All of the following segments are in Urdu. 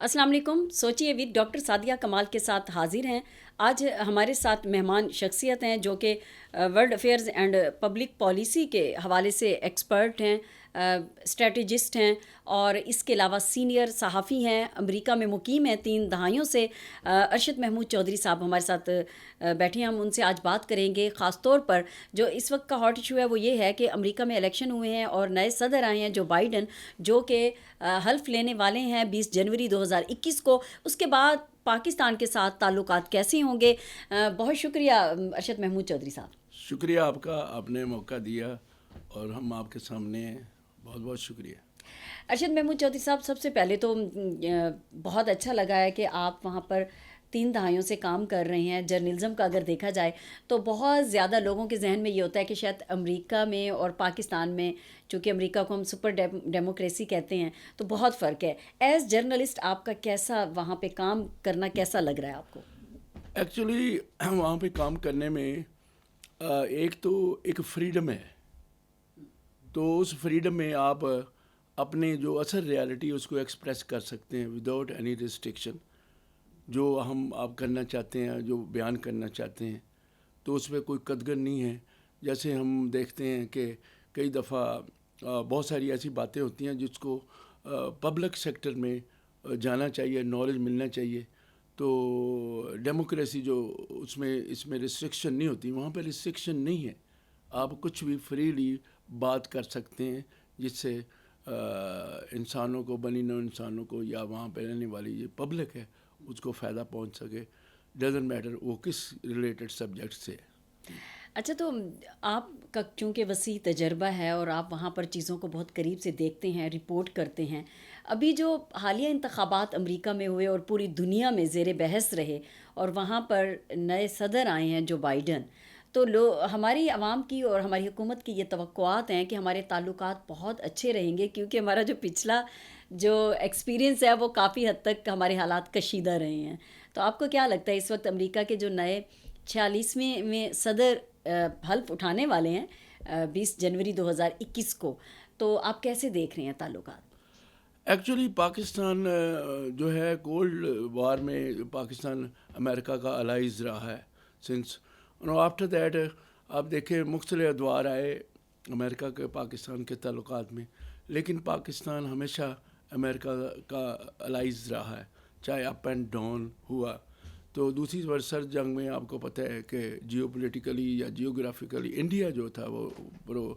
السلام علیکم. سوچیے ویک ڈاکٹر سعدیہ کمال کے ساتھ حاضر ہیں. آج ہمارے ساتھ مہمان شخصیت ہیں جو کہ world affairs and public policy کے حوالے سے ایکسپرٹ ہیں، اسٹریٹجسٹ ہیں، اور اس کے علاوہ سینئر صحافی ہیں. امریکہ میں مقیم ہیں 3 دہائیوں سے. ارشد محمود چودھری صاحب ہمارے ساتھ بیٹھے ہیں. ہم ان سے آج بات کریں گے. خاص طور پر جو اس وقت کا ہاٹ ایشو ہے وہ یہ ہے کہ امریکہ میں الیکشن ہوئے ہیں اور نئے صدر آئے ہیں جو بائیڈن، جو کہ حلف لینے والے ہیں 20 جنوری 2021 کو. اس کے بعد پاکستان کے ساتھ تعلقات کیسے ہوں گے؟ بہت شکریہ ارشد محمود چودھری صاحب. شکریہ آپ کا، آپ نے موقع دیا اور ہم آپ کے سامنے ہیں. بہت بہت شکریہ. ارشد محمود چودھری صاحب، سب سے پہلے تو بہت اچھا لگا ہے کہ آپ وہاں پر 3 دہائیوں سے کام کر رہے ہیں. جرنلزم کا اگر دیکھا جائے تو بہت زیادہ لوگوں کے ذہن میں یہ ہوتا ہے کہ شاید امریکہ میں اور پاکستان میں، چونکہ امریکہ کو ہم سپر ڈیموکریسی کہتے ہیں، تو بہت فرق ہے. ایز جرنلسٹ آپ کا کیسا وہاں پہ کام کرنا کیسا لگ رہا ہے آپ کو؟ ایکچولی وہاں پہ کام کرنے میں ایک تو ایک فریڈم ہے، تو اس فریڈم میں آپ اپنے جو اصل ریالٹی ہے اس کو ایکسپریس کر سکتے ہیں وداؤٹ اینی ریسٹرکشن. جو آپ کرنا چاہتے ہیں، جو بیان کرنا چاہتے ہیں، تو اس پہ کوئی قدغن نہیں ہے. جیسے ہم دیکھتے ہیں کہ کئی دفعہ بہت ساری ایسی باتیں ہوتی ہیں جس کو پبلک سیکٹر میں جانا چاہیے، نالج ملنا چاہیے. تو ڈیموکریسی جو اس میں ریسٹرکشن نہیں ہوتی، وہاں پہ ریسٹرکشن نہیں ہے. آپ کچھ بھی فریلی بات کر سکتے ہیں جس سے انسانوں کو، بنی نوع انسانوں کو، یا وہاں پہ رہنے والی یہ پبلک ہے اس کو فائدہ پہنچ سکے. ڈزنٹ میٹر وہ کس ریلیٹڈ سبجیکٹ سے. اچھا، تو آپ کا چونکہ وسیع تجربہ ہے اور آپ وہاں پر چیزوں کو بہت قریب سے دیکھتے ہیں، رپورٹ کرتے ہیں. ابھی جو حالیہ انتخابات امریکہ میں ہوئے اور پوری دنیا میں زیر بحث رہے، اور وہاں پر نئے صدر آئے ہیں جو بائیڈن، تو ہماری عوام کی اور ہماری حکومت کی یہ توقعات ہیں کہ ہمارے تعلقات بہت اچھے رہیں گے، کیونکہ ہمارا جو پچھلا جو ایکسپیرینس ہے وہ کافی حد تک ہمارے حالات کشیدہ رہے ہیں. تو آپ کو کیا لگتا ہے اس وقت امریکہ کے جو نئے 46ویں میں صدر حلف اٹھانے والے ہیں 20 جنوری 2021 کو، تو آپ کیسے دیکھ رہے ہیں تعلقات؟ ایکچولی پاکستان جو ہے کولڈ وار میں پاکستان امریکہ کا الائز رہا ہے سنس آفٹر دیٹ. آپ دیکھیں مختلف ادوار آئے امریکہ کے پاکستان کے تعلقات میں، لیکن پاکستان ہمیشہ امریکہ کا الائز رہا ہے، چاہے اپ اینڈ ڈاؤن ہوا. تو دوسری ورسر جنگ میں آپ کو پتہ ہے کہ جیو پولیٹیکلی یا جیوگرافیکلی انڈیا جو تھا وہ پرو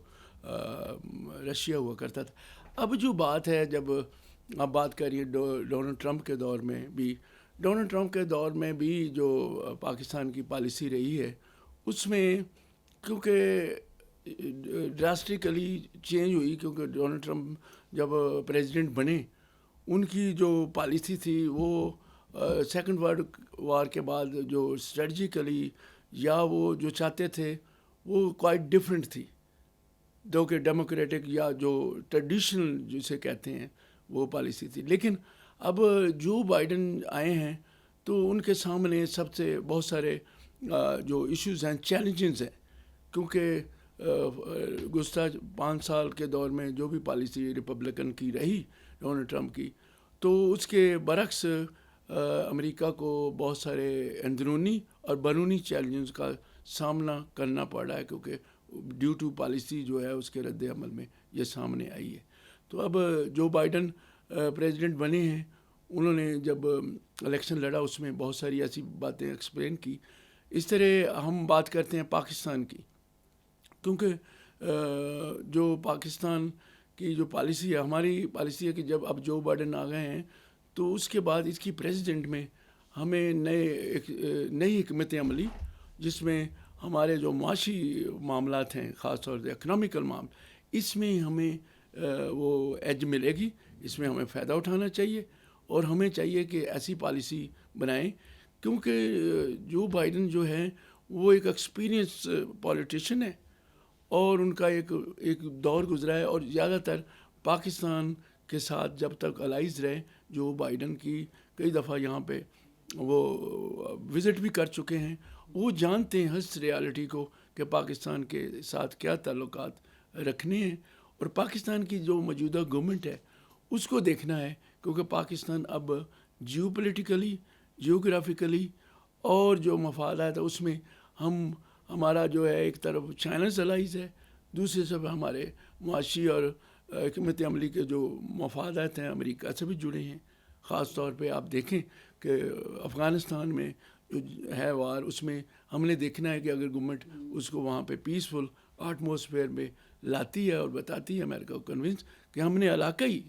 رشیا ہوا کرتا تھا. اب جو بات ہے، جب آپ بات کریے ڈونلڈ ٹرمپ کے دور میں بھی، جو پاکستان کی پالیسی رہی ہے اس میں کیونکہ ڈراسٹیکلی چینج ہوئی، کیونکہ ڈونلڈ ٹرمپ جب پریزیڈنٹ بنے ان کی جو پالیسی تھی وہ سیکنڈ ورلڈ وار کے بعد جو اسٹریٹجیکلی یا وہ جو چاہتے تھے وہ کوائٹ ڈفرینٹ تھی، جو کہ ڈیموکریٹک یا جو ٹریڈیشنل جسے کہتے ہیں وہ پالیسی تھی. لیکن اب جو بائیڈن آئے ہیں تو ان کے سامنے سب سے بہت سارے جو ایشوز ہیں، چیلنجز ہیں، کیونکہ گزشتہ 5 سال کے دور میں جو بھی پالیسی ریپبلکن کی رہی ڈونلڈ ٹرمپ کی، تو اس کے برعکس امریکہ کو بہت سارے اندرونی اور بیرونی چیلنجز کا سامنا کرنا پڑ رہا ہے، کیونکہ ڈیو ٹو پالیسی جو ہے اس کے رد عمل میں یہ سامنے آئی ہے. تو اب جو بائیڈن پریزیڈنٹ بنے ہیں انہوں نے جب الیکشن لڑا اس میں بہت ساری ایسی باتیں ایکسپلین کی. اس طرح ہم بات کرتے ہیں پاکستان کی، کیونکہ جو پاکستان کی جو پالیسی ہے، ہماری پالیسی ہے کہ جب اب جو بائیڈن آ گئے ہیں تو اس کے بعد اس کی پریزیڈنٹ میں ہمیں نئی حکمت عملی، جس میں ہمارے جو معاشی معاملات ہیں، خاص طور سے اکنامیکل معاملات، اس میں ہمیں وہ ایج ملے گی. اس میں ہمیں فائدہ اٹھانا چاہیے اور ہمیں چاہیے کہ ایسی پالیسی بنائیں، کیونکہ جو بائیڈن جو ہے وہ ایک ایکسپیرینس پولیٹیشین ہے اور ان کا ایک دور گزرا ہے، اور زیادہ تر پاکستان کے ساتھ جب تک الائز رہے، جو بائیڈن کی کئی دفعہ یہاں پہ وہ وزٹ بھی کر چکے ہیں، وہ جانتے ہیں ہس ریالٹی کو کہ پاکستان کے ساتھ کیا تعلقات رکھنے ہیں. اور پاکستان کی جو موجودہ گورنمنٹ ہے اس کو دیکھنا ہے، کیونکہ پاکستان اب جیو پولیٹیکلی، جیوگرافیکلی اور جو مفادات ہے اس میں ہمارا جو ہے ایک طرف چائنا سے الائز ہے، دوسری طرف ہمارے معاشی اور حکمت عملی کے جو مفادات ہیں امریکہ سے بھی جڑے ہیں. خاص طور پہ آپ دیکھیں کہ افغانستان میں جو ہے وار، اس میں ہم نے دیکھنا ہے کہ اگر گورنمنٹ اس کو وہاں پہ پیسفل ایٹماسفیئر میں لاتی ہے اور بتاتی ہے امریکہ کو کنونس کہ ہم نے علاقائی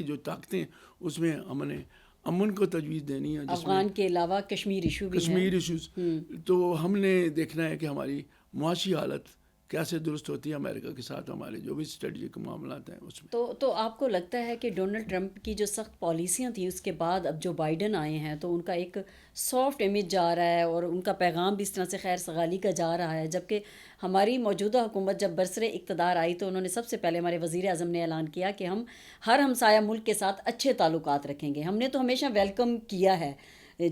جو طاقتیں اس میں ہم نے امن کو تجویز دینی ہے، جس میں افغان کے علاوہ کشمیر ایشو بھی ہے. کشمیر ایشوز، تو ہم نے دیکھنا ہے کہ ہماری معاشی حالت کیسے درست ہوتی ہے امریکہ کے ساتھ ہمارے جو بھی اسٹریٹجک معاملات ہیں اس میں. تو آپ کو لگتا ہے کہ ڈونلڈ ٹرمپ کی جو سخت پالیسیاں تھیں اس کے بعد اب جو بائیڈن آئے ہیں تو ان کا ایک سافٹ امیج جا رہا ہے اور ان کا پیغام بھی اس طرح سے خیر سگالی کا جا رہا ہے، جبکہ ہماری موجودہ حکومت جب برسر اقتدار آئی تو انہوں نے سب سے پہلے، ہمارے وزیر اعظم نے اعلان کیا کہ ہم ہر ہمسایہ ملک کے ساتھ اچھے تعلقات رکھیں گے. ہم نے تو ہمیشہ ویلکم کیا ہے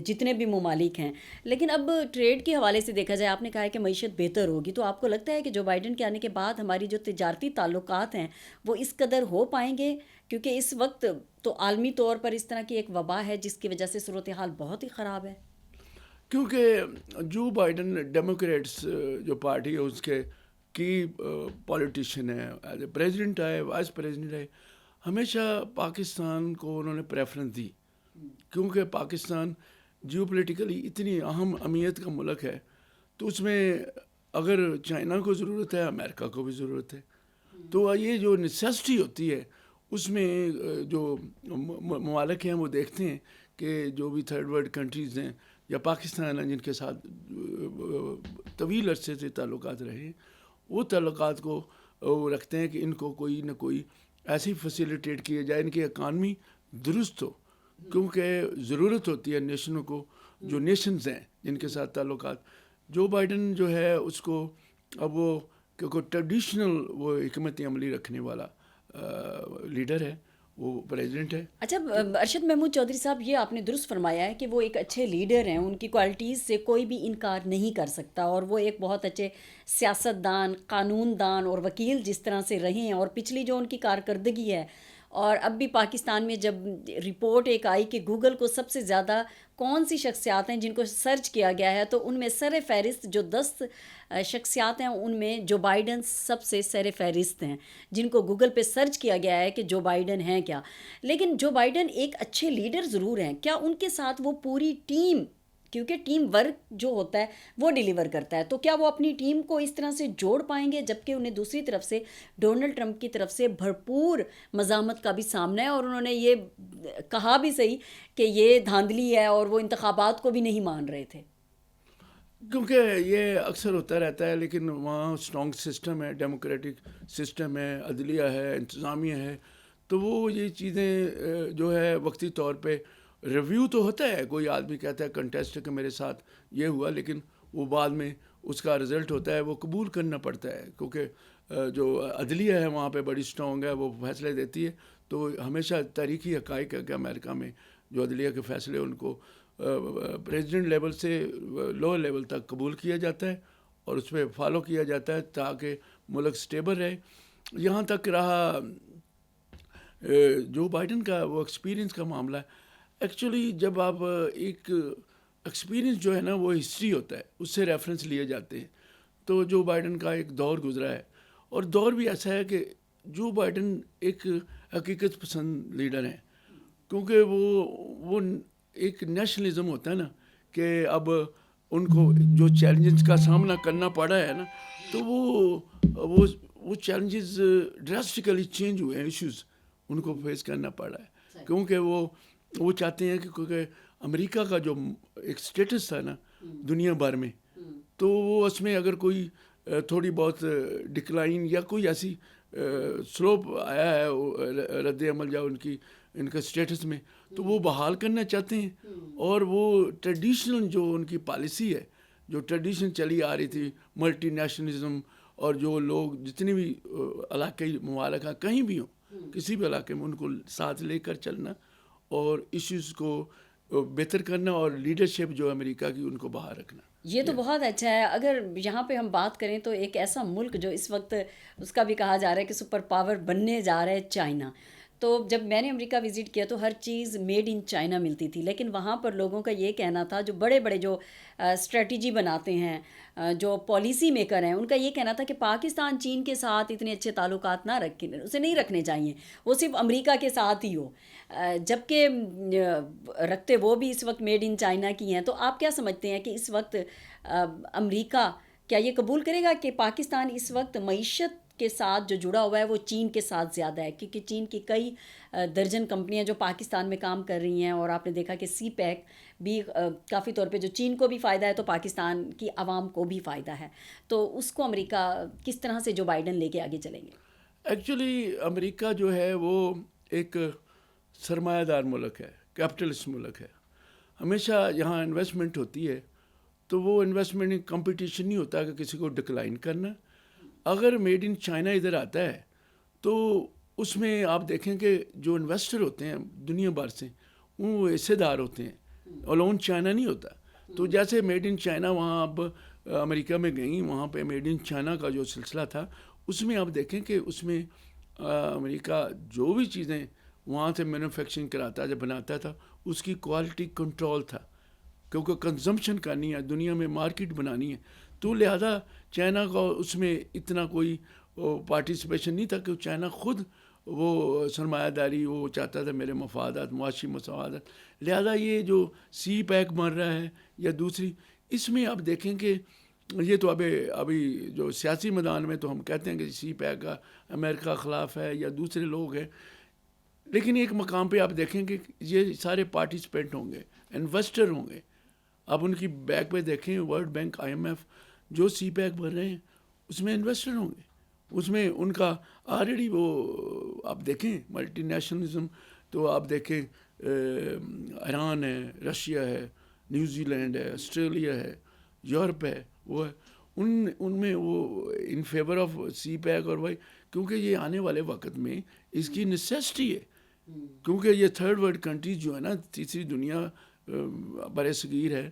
جتنے بھی ممالک ہیں، لیکن اب ٹریڈ کے حوالے سے دیکھا جائے، آپ نے کہا ہے کہ معیشت بہتر ہوگی، تو آپ کو لگتا ہے کہ جو بائیڈن کے آنے کے بعد ہماری جو تجارتی تعلقات ہیں وہ اس قدر ہو پائیں گے؟ کیونکہ اس وقت تو عالمی طور پر اس طرح کی ایک وبا ہے جس کی وجہ سے صورتحال بہت ہی خراب ہے. کیونکہ جو بائیڈن ڈیموکریٹس جو پارٹی ہے اس کے کی پولیٹیشین ہے، ایز اے پریزیڈنٹ آئے، وائس پریزیڈنٹ آئے، ہمیشہ پاکستان کو انہوں نے پریفرنس دی، کیونکہ پاکستان جیو پولیٹیکلی اتنی اہم اہمیت کا ملک ہے. تو اس میں اگر چائنا کو ضرورت ہے، امریکہ کو بھی ضرورت ہے. تو یہ جو نیسیسٹی ہوتی ہے اس میں جو ممالک ہیں وہ دیکھتے ہیں کہ جو بھی تھرڈ ورلڈ کنٹریز ہیں یا پاکستان ہیں جن کے ساتھ طویل عرصے سے تعلقات رہے، وہ تعلقات کو وہ رکھتے ہیں کہ ان کو کوئی نہ کوئی ایسی فیسیلیٹیٹ کیے جائے ان کی اکانومی درست ہو، کیونکہ ضرورت ہوتی ہے نیشنوں کو، جو نیشنز ہیں جن کے ساتھ تعلقات. جو بائیڈن جو ہے اس کو اب وہ کیونکہ ٹریڈیشنل وہ حکمت عملی رکھنے والا لیڈر ہے، وہ پریزیڈنٹ ہے. اچھا ارشد محمود چودھری صاحب، یہ آپ نے درست فرمایا ہے کہ وہ ایک اچھے لیڈر ہیں، ان کی کوالٹیز سے کوئی بھی انکار نہیں کر سکتا، اور وہ ایک بہت اچھے سیاست دان، قانون دان اور وکیل جس طرح سے رہے ہیں، اور پچھلی جو ان کی کارکردگی ہے، اور اب بھی پاکستان میں جب رپورٹ ایک آئی کہ گوگل کو سب سے زیادہ کون سی شخصیات ہیں جن کو سرچ کیا گیا ہے، تو ان میں سر فہرست جو 10 شخصیات ہیں ان میں جو بائیڈن سب سے سر فہرست ہیں جن کو گوگل پہ سرچ کیا گیا ہے کہ جو بائیڈن ہیں کیا. لیکن جو بائیڈن ایک اچھے لیڈر ضرور ہیں، کیا ان کے ساتھ وہ پوری ٹیم، کیونکہ ٹیم ورک جو ہوتا ہے وہ ڈیلیور کرتا ہے، تو کیا وہ اپنی ٹیم کو اس طرح سے جوڑ پائیں گے؟ جبکہ انہیں دوسری طرف سے ڈونلڈ ٹرمپ کی طرف سے بھرپور مزاحمت کا بھی سامنا ہے، اور انہوں نے یہ کہا بھی صحیح کہ یہ دھاندلی ہے اور وہ انتخابات کو بھی نہیں مان رہے تھے. کیونکہ یہ اکثر ہوتا رہتا ہے، لیکن وہاں اسٹرانگ سسٹم ہے، ڈیموکریٹک سسٹم ہے، عدلیہ ہے، انتظامیہ ہے، تو وہ یہ چیزیں جو ہے وقتی طور پہ ریویو تو ہوتا ہے. کوئی آدمی کہتا ہے کنٹیسٹ کہ میرے ساتھ یہ ہوا، لیکن وہ بعد میں اس کا رزلٹ ہوتا ہے وہ قبول کرنا پڑتا ہے، کیونکہ جو عدلیہ ہے وہاں پہ بڑی اسٹرانگ ہے، وہ فیصلے دیتی ہے. تو ہمیشہ تاریخی حقائق ہے کہ امریکہ میں جو عدلیہ کے فیصلے ان کو پریزیڈنٹ لیول سے لوور لیول تک قبول کیا جاتا ہے اور اس پہ فالو کیا جاتا ہے تاکہ ملک سٹیبل رہے. یہاں تک رہا جو بائیڈن کا وہ ایکسپیرینس کا معاملہ ہے. ایکچولی جب آپ ایک ایکسپیرینس جو ہے نا وہ ہسٹری ہوتا ہے، اس سے ریفرنس لیے جاتے ہیں. تو جو بائیڈن کا ایک دور گزرا ہے، اور دور بھی ایسا ہے کہ جو بائیڈن ایک حقیقت پسند لیڈر ہیں، کیونکہ وہ ایک نیشنلزم ہوتا ہے نا کہ اب ان کو جو چیلنجز کا سامنا کرنا پڑا ہے نا، تو وہ چیلنجز ڈراسٹیکلی چینج ہوئے ہیں، ایشوز ان کو فیس کرنا پڑا ہے، کیونکہ وہ چاہتے ہیں کہ کیونکہ امریکہ کا جو ایک سٹیٹس تھا نا دنیا بھر میں، تو وہ اس میں اگر کوئی تھوڑی بہت ڈکلائن یا کوئی ایسی سلوپ آیا ہے رد عمل یا ان کا سٹیٹس میں، تو وہ بحال کرنا چاہتے ہیں. اور وہ ٹریڈیشنل جو ان کی پالیسی ہے، جو ٹریڈیشن چلی آ رہی تھی ملٹی نیشنلزم، اور جو لوگ جتنے بھی علاقائی ممالک ہیں کہیں بھی ہوں، کسی بھی علاقے میں ان کو ساتھ لے کر چلنا اور ایشوز کو بہتر کرنا اور لیڈرشپ جو امریکہ کی ان کو باہر رکھنا. یہ تو بہت اچھا ہے. اگر یہاں پہ ہم بات کریں تو ایک ایسا ملک جو اس وقت اس کا بھی کہا جا رہا ہے کہ سپر پاور بننے جا رہا ہے، چائنا. تو جب میں نے امریکہ وزٹ کیا تو ہر چیز میڈ ان چائنا ملتی تھی، لیکن وہاں پر لوگوں کا یہ کہنا تھا، جو بڑے بڑے جو اسٹریٹجی بناتے ہیں، جو پالیسی میکر ہیں، ان کا یہ کہنا تھا کہ پاکستان چین کے ساتھ اتنے اچھے تعلقات نہ رکھیں، اسے نہیں رکھنے چاہیے، وہ صرف امریکہ کے ساتھ ہی ہو، جبکہ رکھتے وہ بھی اس وقت میڈ ان چائنا کی ہیں۔ تو آپ کیا سمجھتے ہیں کہ اس وقت امریکہ کیا یہ قبول کرے گا کہ پاکستان اس وقت معیشت کے ساتھ جو جڑا ہوا ہے وہ چین کے ساتھ زیادہ ہے، کیونکہ چین کی کئی درجن کمپنیاں جو پاکستان میں کام کر رہی ہیں، اور آپ نے دیکھا کہ سی پیک بھی کافی طور پہ جو چین کو بھی فائدہ ہے تو پاکستان کی عوام کو بھی فائدہ ہے، تو اس کو امریکہ کس طرح سے جو بائیڈن لے کے آگے چلیں گے؟ ایکچولی امریکہ جو ہے وہ ایک سرمایہ دار ملک ہے، کیپٹلسٹ ملک ہے، ہمیشہ یہاں انویسٹمنٹ ہوتی ہے، تو وہ انویسٹمنٹ کمپٹیشن نہیں ہوتا کہ کسی کو ڈکلائن کرنا۔ اگر میڈ ان چائنا ادھر آتا ہے تو اس میں آپ دیکھیں کہ جو انویسٹر ہوتے ہیں دنیا بھر سے، وہ حصے دار ہوتے ہیں، الون چائنا نہیں ہوتا۔ تو جیسے میڈ ان چائنا وہاں اب امریکہ میں گئیں، وہاں پہ میڈ ان چائنا کا جو سلسلہ تھا، اس میں آپ دیکھیں کہ اس میں امریکہ جو بھی چیزیں وہاں سے مینوفیکچرنگ کراتا جب بناتا تھا، اس کی کوالٹی کنٹرول تھا، کیونکہ کنزمپشن کرنی ہے، دنیا میں مارکیٹ بنانی ہے، تو لہذا چائنا کا اس میں اتنا کوئی پارٹیسپیشن نہیں تھا، کہ چائنا خود وہ سرمایہ داری وہ چاہتا تھا، میرے مفادات، معاشی مفادات۔ لہذا یہ جو سی پیک بن رہا ہے یا دوسری، اس میں آپ دیکھیں کہ یہ تو ابھی جو سیاسی میدان میں تو ہم کہتے ہیں کہ سی پیک کا امریکہ خلاف ہے یا دوسرے لوگ ہیں، لیکن ایک مقام پہ آپ دیکھیں کہ یہ سارے پارٹیسپینٹ ہوں گے، انویسٹر ہوں گے۔ اب ان کی بیک پہ دیکھیں، world bank, I M F, جو سی پیک بن رہے ہیں اس میں انویسٹر ہوں گے، اس میں ان کا آلریڈی وہ آپ دیکھیں ملٹی نیشنلزم، تو آپ دیکھیں ایران ہے، رشیا ہے، نیوزی لینڈ ہے، آسٹریلیا ہے، یورپ ہے، وہ ہے، ان میں وہ in favour of CPEC, اور وہی کیونکہ یہ آنے والے وقت میں اس کی نیسیسٹی ہے، کیونکہ یہ تھرڈ ورلڈ کنٹریز جو ہے نا، تیسری دنیا بر صغیر ہے،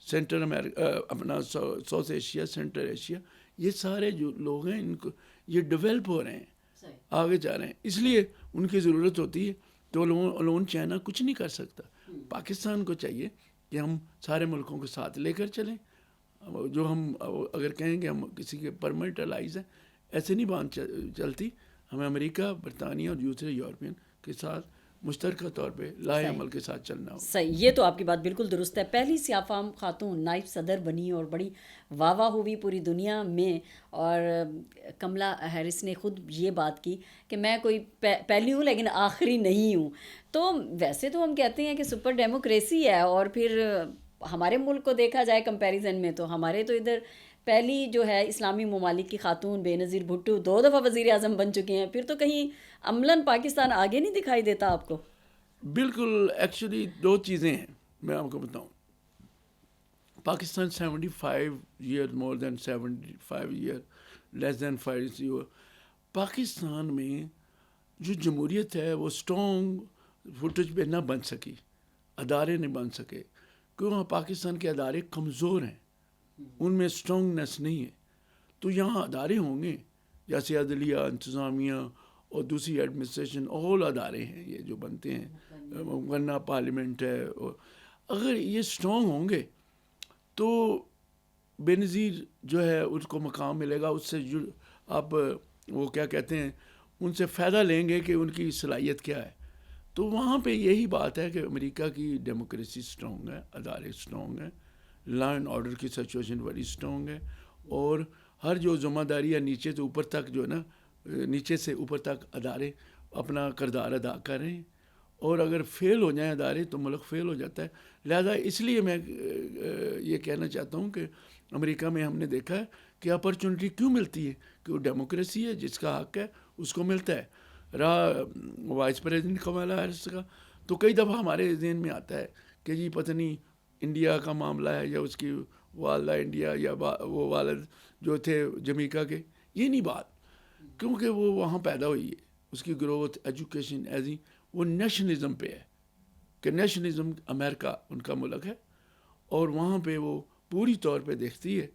سینٹرل امریکہ، اپنا ساؤتھ ایشیا، سینٹرل ایشیا، یہ سارے جو لوگ ہیں ان کو یہ ڈیولپ ہو رہے ہیں، آگے جا رہے ہیں، اس لیے ان کی ضرورت ہوتی ہے۔ تو الون چائنا کچھ نہیں کر سکتا۔ پاکستان کو چاہیے کہ ہم سارے ملکوں کو ساتھ لے کر چلیں، جو ہم اگر کہیں کہ ہم کسی کے پرمنٹ الائز ہیں، ایسے نہیں بات چلتی، ہمیں امریکہ، برطانیہ اور دوسرے یورپین کے ساتھ مشترکہ طور پہ لاہے عمل کے ساتھ چلنا ہوگا۔ صحیح، یہ تو آپ کی بات بالکل درست ہے۔ پہلی سیاہ فام خاتون نائب صدر بنی اور بڑی واہ واہ ہوئی پوری دنیا میں، اور کملا ہیرس نے خود یہ بات کی کہ میں کوئی پہلی ہوں لیکن آخری نہیں ہوں۔ تو ویسے تو ہم کہتے ہیں کہ سپر ڈیموکریسی ہے، اور پھر ہمارے ملک کو دیکھا جائے کمپیریزن میں تو ہمارے تو ادھر پہلی جو ہے اسلامی ممالک کی خاتون بے نظیر بھٹو 2 دفعہ وزیر اعظم بن چکے ہیں، پھر تو کہیں عملاً پاکستان آگے نہیں دکھائی دیتا آپ کو؟ بالکل، ایکچولی دو چیزیں ہیں، میں آپ کو بتاؤں۔ پاکستان 75 ایئر، مور دین 75 ایئر، لیس دین 5 ایئر، پاکستان میں جو جمہوریت ہے وہ اسٹرانگ فوٹیج پہ نہ بن سکی، ادارے نہیں بن سکے، کیوں؟ پاکستان کے ادارے کمزور ہیں، ان میں اسٹرانگنیس نہیں ہے۔ تو یہاں ادارے ہوں گے جیسے عدلیہ، انتظامیہ اور دوسری ایڈمنسٹریشن، all ادارے ہیں یہ جو بنتے ہیں، ورنہ پارلیمنٹ ہے، اگر یہ اسٹرانگ ہوں گے تو بے نظیر جو ہے اس کو مقام ملے گا، اس سے آپ وہ کیا کہتے ہیں، ان سے فائدہ لیں گے کہ ان کی صلاحیت کیا ہے۔ تو وہاں پہ یہی بات ہے کہ امریکہ کی ڈیموکریسی اسٹرانگ ہے، ادارے اسٹرانگ ہیں، لا اینڈ آرڈر کی سچویشن بڑی اسٹرانگ ہے، اور ہر جو ذمہ داری ہے نیچے سے اوپر تک جو ہے نا، نیچے سے اوپر تک ادارے اپنا کردار ادا کر رہے ہیں، اور اگر فیل ہو جائیں ادارے تو ملک فیل ہو جاتا ہے۔ لہذا اس لیے میں یہ کہنا چاہتا ہوں کہ امریکہ میں ہم نے دیکھا ہے کہ اپرچونٹی کیوں ملتی ہے، کہ وہ ڈیموکریسی ہے، جس کا حق ہے اس کو ملتا ہے۔ رہا وائس پریزیڈنٹ کمالا ہیرس کا، تو کئی دفعہ ہمارے ذہن میں آتا ہے کہ جی پتہ نہیں انڈیا کا معاملہ ہے، یا اس کی والدہ انڈیا، یا وہ والد جو تھے جمیکا کے، یہ نہیں بات، کیونکہ وہ وہاں پیدا ہوئی ہے، اس کی گروتھ، ایجوکیشن، ایزی وہ نیشنلزم پہ ہے، کہ نیشنلزم امریکہ ان کا ملک ہے، اور وہاں پہ وہ پوری طور پہ دیکھتی ہے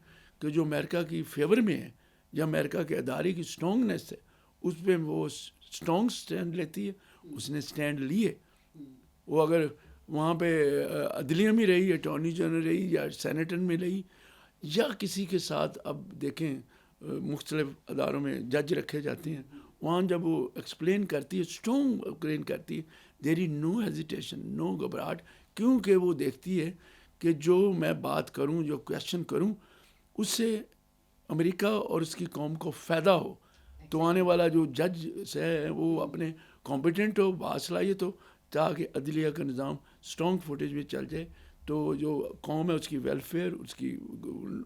کہ جو امریکہ کی فیور میں ہے، یا امریکہ کے ادارے کی اسٹرانگنیس ہے، اس پہ وہ اسٹرانگ سٹینڈ لیتی ہے. اس نے سٹینڈ لیے. وہ اگر وہاں پہ عدلیہ میں رہی, اٹارنی جنرل رہی, یا سینیٹر میں رہی, یا کسی کے ساتھ, اب دیکھیں مختلف اداروں میں جج رکھے جاتے ہیں, وہاں جب وہ ایکسپلین کرتی ہے, اسٹرانگ ایکسپلین کرتی ہے, دیر از نو ہیزیٹیشن, نو گھبراہٹ, کیونکہ وہ دیکھتی ہے کہ جو میں بات کروں, جو کویشچن کروں, اس سے امریکہ اور اس کی قوم کو فائدہ ہو. تو آنے والا جو جج ہے وہ اپنے کمپیٹنٹ ہو, باصلاحیت ہو, تاکہ عدلیہ کا نظام اسٹرانگ فوٹیج میں چل جائے. تو جو قوم ہے اس کی ویلفیئر, اس کی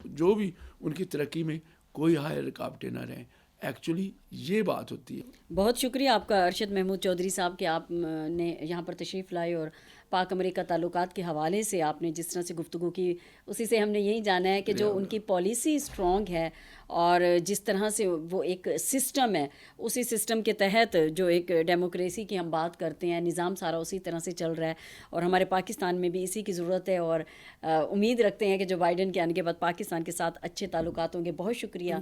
جو بھی ان کی ترقی میں کوئی ہائے رکاوٹیں نہ رہیں. ایکچولی یہ بات ہوتی ہے. بہت شکریہ آپ کا ارشد محمود چودھری صاحب کہ آپ نے یہاں پر تشریف لائے اور پاک امریکہ تعلقات کے حوالے سے آپ نے جس طرح سے گفتگو کی, اسی سے ہم نے یہی جانا ہے کہ جو ان کی پالیسی اسٹرانگ ہے اور جس طرح سے وہ ایک سسٹم ہے, اسی سسٹم کے تحت جو ایک ڈیموکریسی کی ہم بات کرتے ہیں, نظام سارا اسی طرح سے چل رہا ہے, اور ہمارے پاکستان میں بھی اسی کی ضرورت ہے. اور امید رکھتے ہیں کہ جو بائیڈن کے آنے کے بعد پاکستان کے ساتھ اچھے تعلقات ہوں گے. بہت شکریہ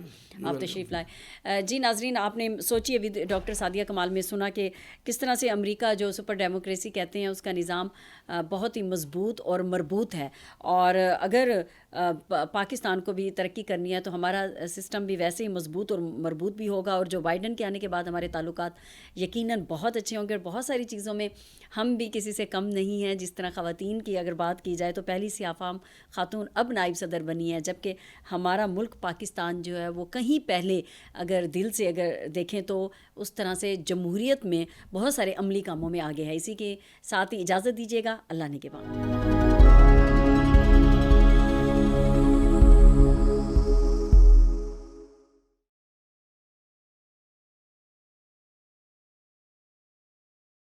آپ تشریف لائے. جی ناظرین, آپ نے سوچی ابھی ڈاکٹر سعدیہ کمال میں سنا کہ کس طرح سے امریکہ جو سپر ڈیموکریسی کہتے ہیں اس کا نظام بہت ہی مضبوط اور مربوط ہے, اور اگر پاکستان کو بھی ترقی کرنی ہے تو ہمارا سسٹم بھی ویسے ہی مضبوط اور مربوط بھی ہوگا. اور جو بائیڈن کے آنے کے بعد ہمارے تعلقات یقیناً بہت اچھے ہوں گے, اور بہت ساری چیزوں میں ہم بھی کسی سے کم نہیں ہیں. جس طرح خواتین کی اگر بات کی جائے تو پہلی سیاہ فام خاتون اب نائب صدر بنی ہے, جبکہ ہمارا ملک پاکستان جو ہے وہ کہیں پہلے اگر دل سے اگر دیکھیں تو اس طرح سے جمہوریت میں بہت سارے عملی کاموں میں آگے ہے. اسی کے ساتھ ہی اجازت دیجیے گا. اللہ نے کے بعد.